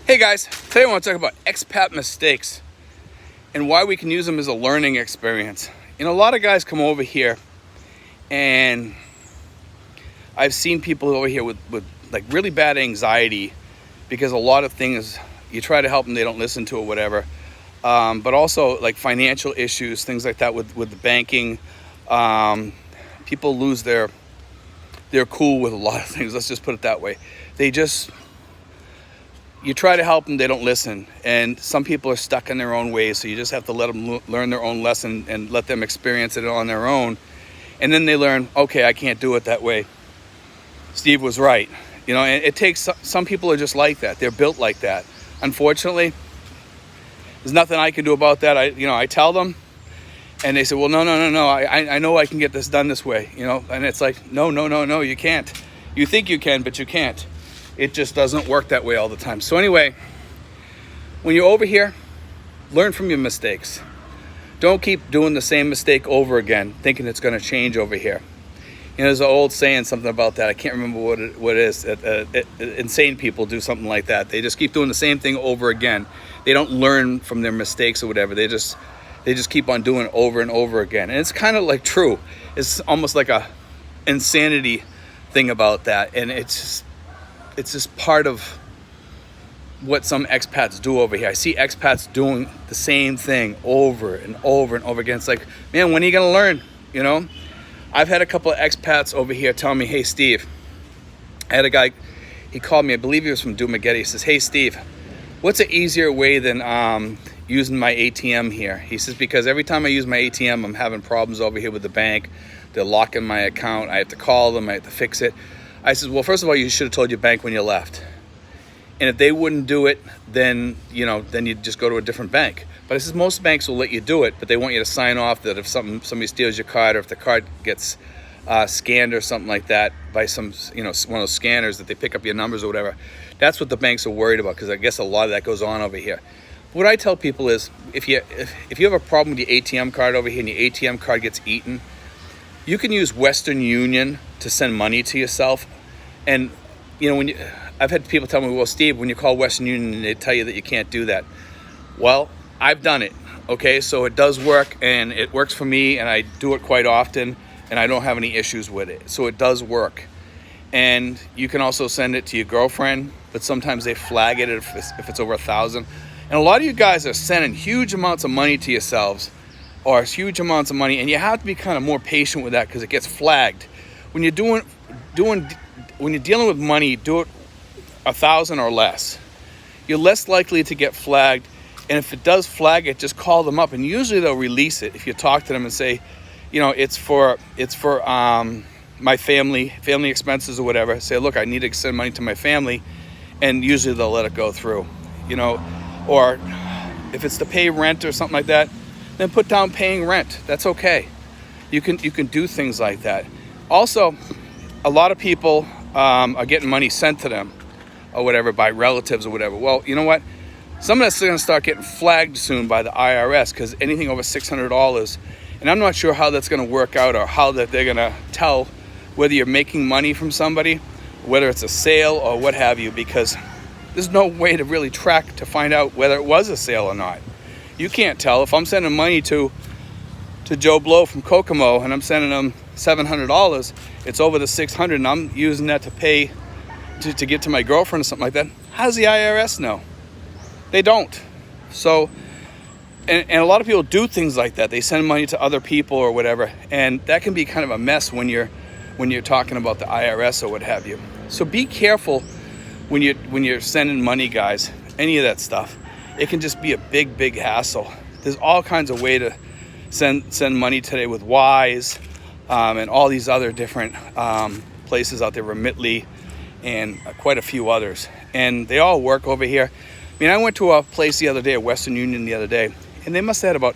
Hey guys, today I want to talk about expat mistakes and why we can use them as a learning experience. You know, a lot of guys come over here and I've seen people over here with like really bad anxiety because a lot of things, you try to help them, they don't listen to it, whatever. But also like financial issues, things like that with the banking. People lose their cool with a lot of things, let's just put it that way. You try to help them, they don't listen. And some people are stuck in their own ways, so you just have to let them learn their own lesson and let them experience it on their own. And then they learn, okay, I can't do it that way. Steve was right. You know, and it takes, some people are just like that. They're built like that. Unfortunately, there's nothing I can do about that. I tell them, and they say, well, no. I know I can get this done this way, you know? And it's like, no, you can't. You think you can, but you can't. It just doesn't work that way all the time. So anyway, when you're over here, learn from your mistakes. Don't keep doing the same mistake over again, thinking it's going to change over here. You know, there's an old saying, something about that. I can't remember what it is. Insane people do something like that. They just keep doing the same thing over again. They don't learn from their mistakes or whatever. They just keep on doing it over and over again. And it's kind of like true. It's almost like a insanity thing about that. And it's just part of what some expats do over here. I see expats doing the same thing over and over and over again. It's like, man, when are you going to learn? You know, I've had a couple of expats over here tell me, hey, Steve, I had a guy, he called me, I believe he was from Dumaguete. He says, hey, Steve, what's an easier way than using my ATM here? He says, because every time I use my ATM, I'm having problems over here with the bank. They're locking my account. I have to call them. I have to fix it. I said, well, first of all, you should have told your bank when you left. And if they wouldn't do it, then you'd just go to a different bank. But I said, most banks will let you do it, but they want you to sign off that if somebody steals your card, or if the card gets scanned or something like that by one of those scanners that they pick up your numbers or whatever, that's what the banks are worried about, because I guess a lot of that goes on over here. What I tell people is, if you have a problem with your ATM card over here and your ATM card gets eaten, you can use Western Union to send money to yourself. And I've had people tell me, well, Steve, when you call Western Union, they tell you that you can't do that. Well, I've done it. Okay, so it does work, and it works for me, and I do it quite often, and I don't have any issues with it. So it does work. And you can also send it to your girlfriend, but sometimes they flag it if it's over 1,000. And a lot of you guys are sending huge amounts of money to yourselves, or huge amounts of money, and you have to be kind of more patient with that because it gets flagged. When you're when you're dealing with money, do it 1,000 or less. You're less likely to get flagged, and if it does flag it, just call them up, and usually they'll release it if you talk to them and say, it's for my family expenses or whatever. Say, look, I need to send money to my family, and usually they'll let it go through. Or if it's to pay rent or something like that, then put down paying rent. That's okay. You can do things like that. Also, a lot of people are getting money sent to them or whatever by relatives or whatever. Well, you know what? Some of that's going to start getting flagged soon by the IRS, because anything over $600, and I'm not sure how that's going to work out, or how that they're going to tell whether you're making money from somebody, whether it's a sale or what have you, because there's no way to really track to find out whether it was a sale or not. You can't tell. If I'm sending money to Joe Blow from Kokomo and I'm sending them $700, it's over the $600, and I'm using that to pay to get to my girlfriend or something like that. How does the IRS know? They don't. So, and a lot of people do things like that. They send money to other people or whatever, and that can be kind of a mess when you're talking about the IRS or what have you. So be careful when you're sending money, guys. Any of that stuff, it can just be a big hassle. There's all kinds of way to send money today with Wise and all these other different places out there, Remitly, and quite a few others, and they all work over here. I mean, I went to a place the other day, a Western Union the other day, and they must have had about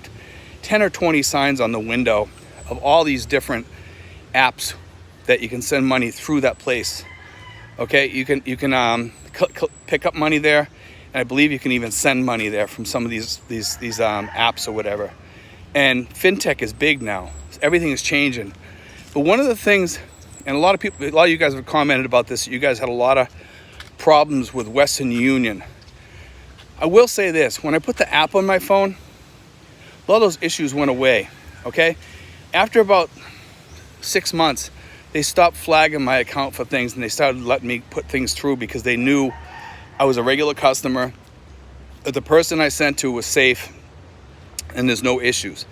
10 or 20 signs on the window of all these different apps that you can send money through that place. Okay, you can pick up money there, and I believe you can even send money there from some of these apps or whatever. And fintech is big now. Everything is changing. But one of the things, and a lot of you guys have commented about this, you guys had a lot of problems with Western Union. I will say this, when I put the app on my phone, a lot of those issues went away, okay? After about 6 months, they stopped flagging my account for things, and they started letting me put things through because they knew I was a regular customer, that the person I sent to was safe, and there's no issues.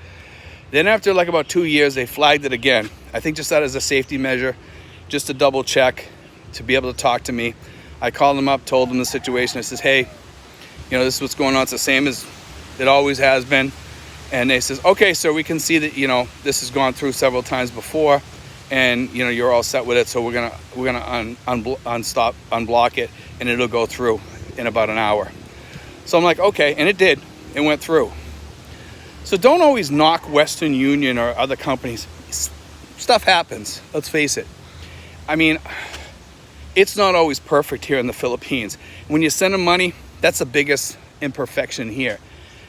Then after like about 2 years, they flagged it again. I think just that as a safety measure, just to double check, to be able to talk to me. I called them up, told them the situation. I says, hey, this is what's going on. It's the same as it always has been. And they says, okay, sir, we can see that, this has gone through several times before, and, you're all set with it. So we're gonna unblock it, and it'll go through in about an hour. So I'm like, okay, and it did. It went through. So don't always knock Western Union or other companies. Stuff happens, let's face it. I mean, it's not always perfect here in the Philippines. When you send them money, that's the biggest imperfection here.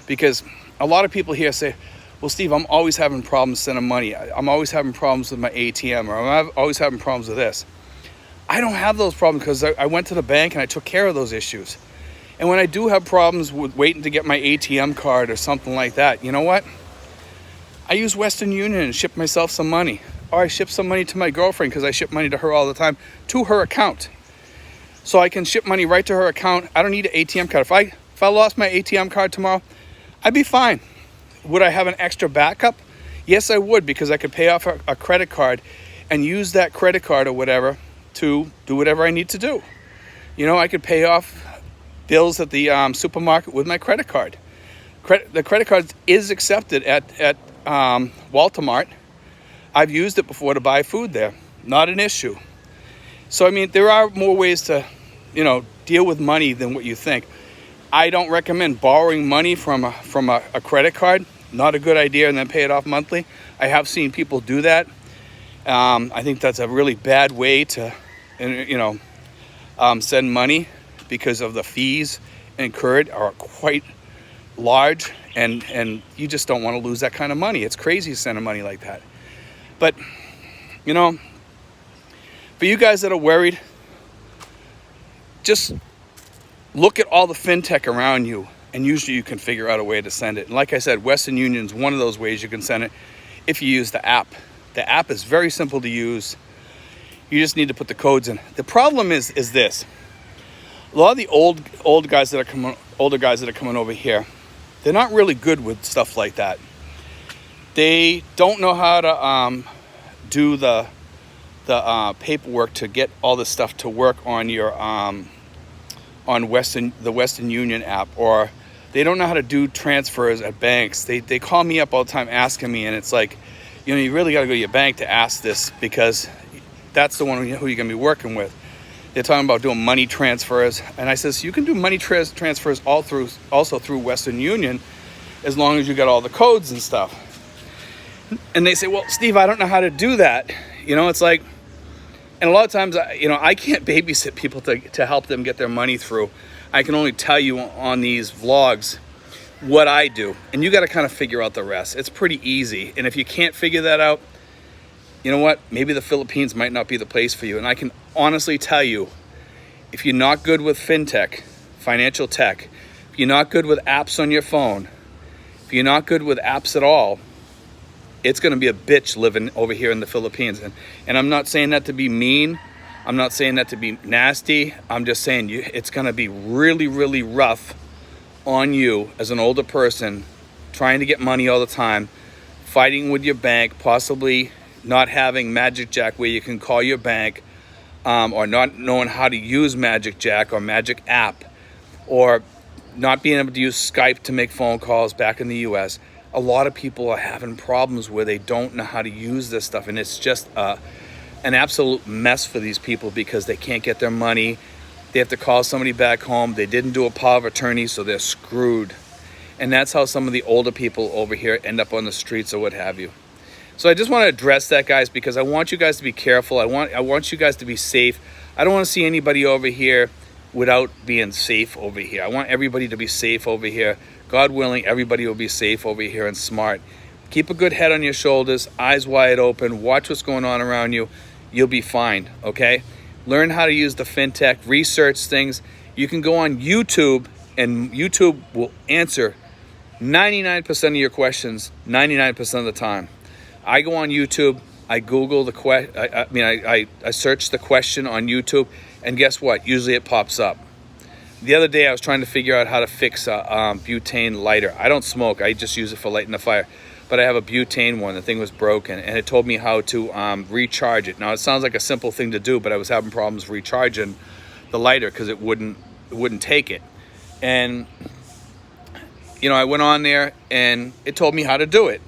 Because a lot of people here say, well, Steve, I'm always having problems sending money. I'm always having problems with my ATM, or I'm always having problems with this. I don't have those problems because I went to the bank and I took care of those issues. And when I do have problems with waiting to get my ATM card or something like that, you know what? I use Western Union and ship myself some money. Or I ship some money to my girlfriend because I ship money to her all the time, to her account. So I can ship money right to her account. I don't need an ATM card. If I lost my ATM card tomorrow, I'd be fine. Would I have an extra backup? Yes, I would, because I could pay off a credit card and use that credit card or whatever to do whatever I need to do. I could pay off bills at the supermarket with my credit card. The credit card is accepted at Walmart. I've used it before to buy food there. Not an issue. So, I mean, there are more ways to, deal with money than what you think. I don't recommend borrowing money from a credit card. Not a good idea, and then pay it off monthly. I have seen people do that. I think that's a really bad way to, send money, because of the fees incurred are quite large, and you just don't want to lose that kind of money. It's crazy sending money like that. But, for you guys that are worried, just look at all the fintech around you, and usually you can figure out a way to send it. And like I said, Western Union is one of those ways you can send it if you use the app. The app is very simple to use. You just need to put the codes in. The problem is this. A lot of the older guys that are coming over here, they're not really good with stuff like that. They don't know how to do the paperwork to get all this stuff to work on your on the Western Union app, or they don't know how to do transfers at banks. They call me up all the time asking me, and it's like, you really got to go to your bank to ask this, because that's the one who you're going to be working with. They're talking about doing money transfers, and I says, you can do money transfers also through Western Union, as long as you got all the codes and stuff. And they say, well, Steve, I don't know how to do that. It's like, and a lot of times, I can't babysit people to help them get their money through. I can only tell you on these vlogs what I do, and you got to kind of figure out the rest. It's pretty easy, and if you can't figure that out, you know what? Maybe the Philippines might not be the place for you. And I can honestly tell you, if you're not good with fintech, financial tech, if you're not good with apps on your phone, if you're not good with apps at all, it's going to be a bitch living over here in the Philippines. And I'm not saying that to be mean. I'm not saying that to be nasty. I'm just saying it's going to be really, really rough on you as an older person, trying to get money all the time, fighting with your bank, possibly not having Magic Jack where you can call your bank, or not knowing how to use Magic Jack or Magic app, or not being able to use Skype to make phone calls back in the US. A lot of people are having problems where they don't know how to use this stuff, and it's just an absolute mess for these people, because they can't get their money. They have to call somebody back home. They didn't do a power of attorney, so they're screwed. And that's how some of the older people over here end up on the streets or what have you. So I just want to address that, guys, because I want you guys to be careful. I want you guys to be safe. I don't want to see anybody over here without being safe over here. I want everybody to be safe over here. God willing, everybody will be safe over here and smart. Keep a good head on your shoulders, eyes wide open. Watch what's going on around you. You'll be fine, okay? Learn how to use the fintech. Research things. You can go on YouTube And YouTube will answer 99% of your questions 99% of the time. I go on YouTube, I Google the I search the question on YouTube, and guess what? Usually it pops up. The other day I was trying to figure out how to fix a butane lighter. I don't smoke, I just use it for lighting the fire. But I have a butane one, the thing was broken, and it told me how to recharge it. Now it sounds like a simple thing to do, but I was having problems recharging the lighter because it wouldn't take it. And I went on there and it told me how to do it.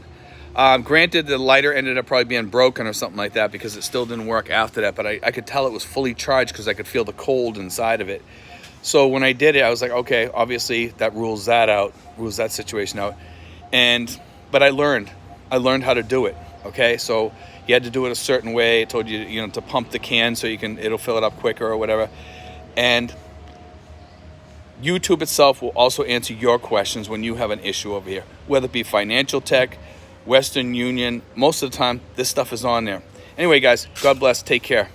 Granted, the lighter ended up probably being broken or something like that because it still didn't work after that, but I could tell it was fully charged because I could feel the cold inside of it. So when I did it, I was like, okay, obviously that rules that situation out. But I learned how to do it. Okay, so you had to do it a certain way. It told you, to pump the can so it'll fill it up quicker or whatever. And YouTube itself will also answer your questions when you have an issue over here, whether it be financial tech, Western Union. Most of the time, this stuff is on there. Anyway, guys, God bless. Take care.